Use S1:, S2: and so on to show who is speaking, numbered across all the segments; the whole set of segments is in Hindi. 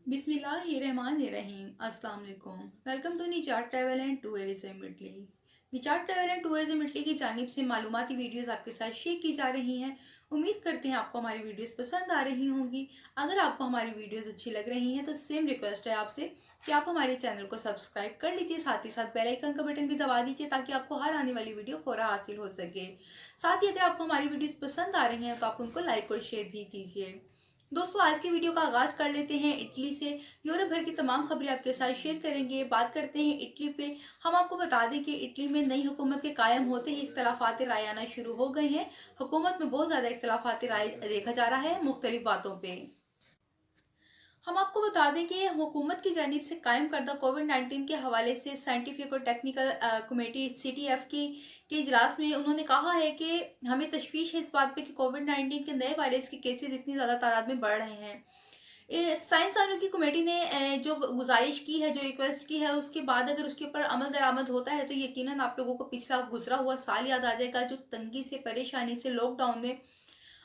S1: बिस्मिल्लाहिर्रहमानिर्रहीम। अस्सलाम वालेकुम। वेलकम टू निजात ट्रैवल एंड टूरिज्म इटली। निजात ट्रैवल एंड टूरिज्म इटली की जानिब से मालूमाती वीडियोस आपके साथ शेयर की जा रही हैं। उम्मीद करते हैं आपको हमारी वीडियोस पसंद आ रही होंगी। अगर आपको हमारी वीडियोस अच्छी लग रही हैं तो सेम रिक्वेस्ट है आपसे कि आप हमारे चैनल को सब्सक्राइब कर लीजिए, साथ ही साथ बेल आइकन का बटन भी दबा दीजिए ताकि आपको हर आने वाली वीडियो फौरन हासिल हो सके। साथ ही अगर आपको हमारी वीडियोस पसंद आ रही हैं तो आप उनको लाइक और शेयर भी कीजिए। दोस्तों, आज की वीडियो का आगाज कर लेते हैं इटली से। यूरोप भर की तमाम खबरें आपके साथ शेयर करेंगे। बात करते हैं इटली पे। हम आपको बता दें कि इटली में नई हुकूमत के कायम होते ही इख्तलाफात राय आना शुरू हो गए हैं। हुकूमत में बहुत ज़्यादा इख्तलाफात राय देखा जा रहा है मुख्तलिफ बातों पर। हम आपको बता दें कि हुकूमत की जानिब से कायम करदा कोविड-19 के हवाले से साइंटिफिक और टेक्निकल कमेटी CTF की के इजलास में उन्होंने कहा है कि हमें तशवीश है इस बात पे कि कोविड-19 के नए वायरस के केसेस इतनी ज़्यादा तादाद में बढ़ रहे हैं। साइंसदानों की कमेटी ने जो गुजारिश की है, जो रिक्वेस्ट की है, उसके बाद अगर उसके ऊपर अमल दरामद होता है तो यकीनन आप लोगों को पिछला गुजरा हुआ साल याद आ जाएगा, जो तंगी से, परेशानी से, लॉकडाउन में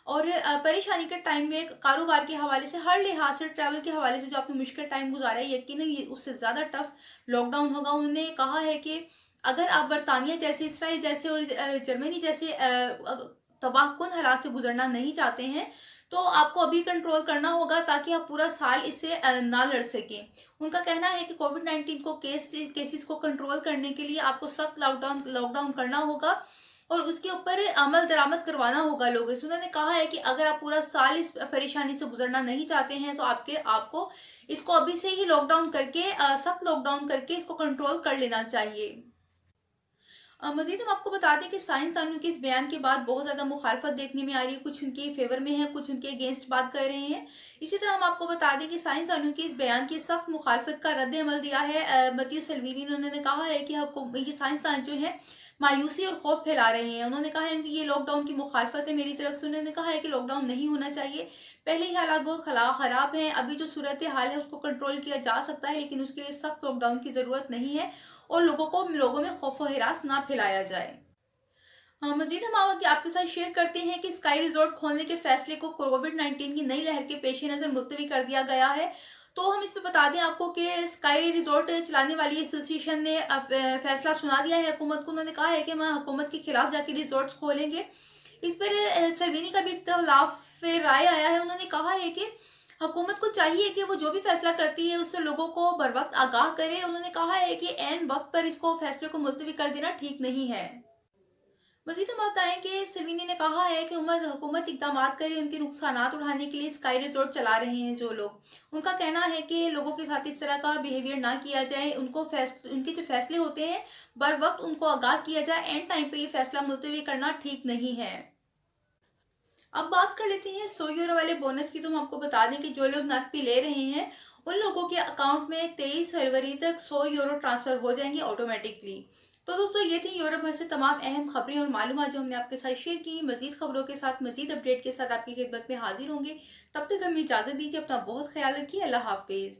S1: और परेशानी के टाइम में कारोबार के हवाले से, हर लिहाज से, ट्रैवल के हवाले से जो आपने मुश्किल टाइम गुजारा है, यकीनन ये उससे ज़्यादा टफ लॉकडाउन होगा। उन्होंने कहा है कि अगर आप बरतानिया जैसे, इसराइल जैसे और जर्मनी जैसे तबाहकुन हालात से गुजरना नहीं चाहते हैं तो आपको अभी कंट्रोल करना होगा ताकि आप पूरा साल इससे ना लड़ सकें। उनका कहना है कि कोविड-19 को केसेस को कंट्रोल करने के लिए आपको सख्त लॉकडाउन लॉकडाउन करना होगा और उसके ऊपर अमल दरामद करवाना होगा लोगों से। उन्होंने कहा है कि अगर आप पूरा साल इस परेशानी से गुजरना नहीं चाहते हैं तो आपको इसको अभी से ही लॉकडाउन करके, सख्त लॉकडाउन करके इसको कंट्रोल कर लेना चाहिए। मजीद हम आपको बता दें कि साइंसदानों के इस बयान के बाद बहुत ज़्यादा मुखालफत देखने में आ रही है। कुछ उनके फेवर में है, कुछ उनके अगेंस्ट बात कर रहे हैं। इसी तरह हम आपको बता दें कि साइंसदानों के इस बयान की सख्त मुखालफत का रद्द अमल दिया है मतियो सल्वीनी। उन्होंने कहा है कि ये साइंसदान जो है मायूसी और खौफ फैला रहे हैं। उन्होंने कहा है कि ये लॉकडाउन की मुखालफत है मेरी तरफ से। उन्होंने कहा है कि लॉकडाउन नहीं होना चाहिए। पहले ही हालात बहुत ख़राब हैं। अभी जो सूरत हाल है उसको कंट्रोल किया जा सकता है, लेकिन उसके लिए सख्त लॉकडाउन की ज़रूरत नहीं है और लोगों में खौफ व हिरास ना फैलाया जाए। मजीद हम आपके साथ शेयर करते हैं कि स्काई रिजॉर्ट खोलने के फैसले को कोविड-19 की नई लहर के पेश नज़र मुलतवी कर दिया गया है। तो हम इस पे बता दें आपको कि स्काई रिजॉर्ट चलाने वाली एसोसिएशन ने फैसला सुना दिया है हुकूमत को। उन्होंने कहा है कि हम हुकूमत के खिलाफ जाके रिजॉर्ट्स खोलेंगे। इस पर सरवीनी का भी इख्तलाफ राय आया है। उन्होंने कहा है कि हुकूमत को चाहिए कि वो जो भी फैसला करती है उससे लोगों को बर वक्त आगाह करे। उन्होंने कहा है कि ऐन वक्त पर इसको फैसले को मुलतवी कर देना ठीक नहीं है। मजीद हम बताएं कि सिलवीनी ने कहा है कि हुकूमत इकदाम करे उनके नुकसानात उठाने के लिए स्काई रिजॉर्ट चला रहे हैं जो लोग। उनका कहना है कि लोगों के साथ इस तरह का बिहेवियर ना किया जाए, उनके जो फैसले होते हैं बर वक्त उनको आगाह किया जाए। एंड टाइम पे ये फैसला मुलतवी करना ठीक नहीं है। अब बात कर लेते हैं 100 यूरो वाले बोनस की। तो हम आपको बता दें कि जो लोग नास्पी ले रहे हैं उन लोगों के अकाउंट में 23 फरवरी तक 100 यूरो ट्रांसफर हो जाएंगे ऑटोमेटिकली। तो दोस्तों, ये थी यूरोप भर से तमाम अहम खबरें और मालूमात जो हमने आपके साथ शेयर की। मजीद खबरों के साथ, मजीद अपडेट के साथ आपकी खिदमत में हाजिर होंगे। तब तक हमें इजाज़त दीजिए। अपना बहुत ख्याल रखिए। अल्लाह हाफिज़।